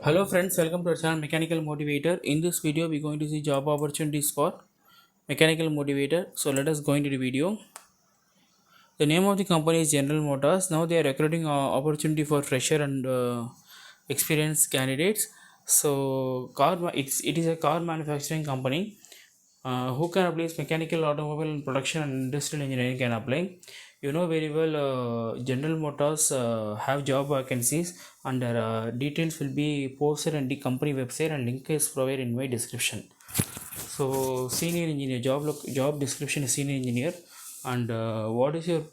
Hello friends, welcome to our channel Mechanical Motivator. In this video, we're going to see job opportunities for Mechanical Motivator. So let us go into the video. The name of the company is General Motors. Now they are recruiting opportunity for fresher and experienced candidates. So it is a car manufacturing company. Who can apply mechanical, automobile, and production and industrial engineering can apply. You know very well, General Motors have job vacancies, and their details will be posted on the company website, and link is provided in my description. So senior engineer job description is senior engineer, and what is your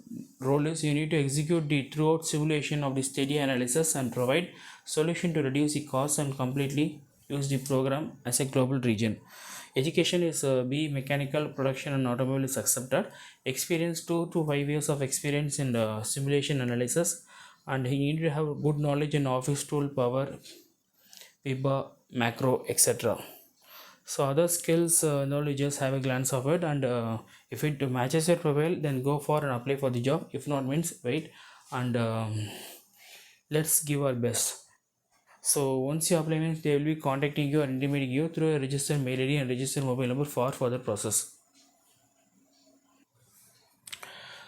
role is you need to execute the throughout simulation of the study analysis and provide solution to reduce the cost and completely use the program as a global region. Education is B mechanical, production and automobile is accepted. Experience 2 to 5 years of experience in the simulation analysis, and he need to have good knowledge in office tool, power, PIBA, macro, etc. So other skills knowledge, just have a glance of it, and if it matches your profile, then go for and apply for the job. If not, means wait, and let's give our best. So once you apply, means they will be contacting you and intimating you through a registered mail ID and registered mobile number for further process.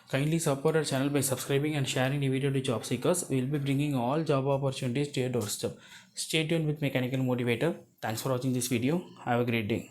Kindly support our channel by subscribing and sharing the video to job seekers. We will be bringing all job opportunities to your doorstep. Stay tuned with Mechanical Motivator. Thanks for watching this video. Have a great day.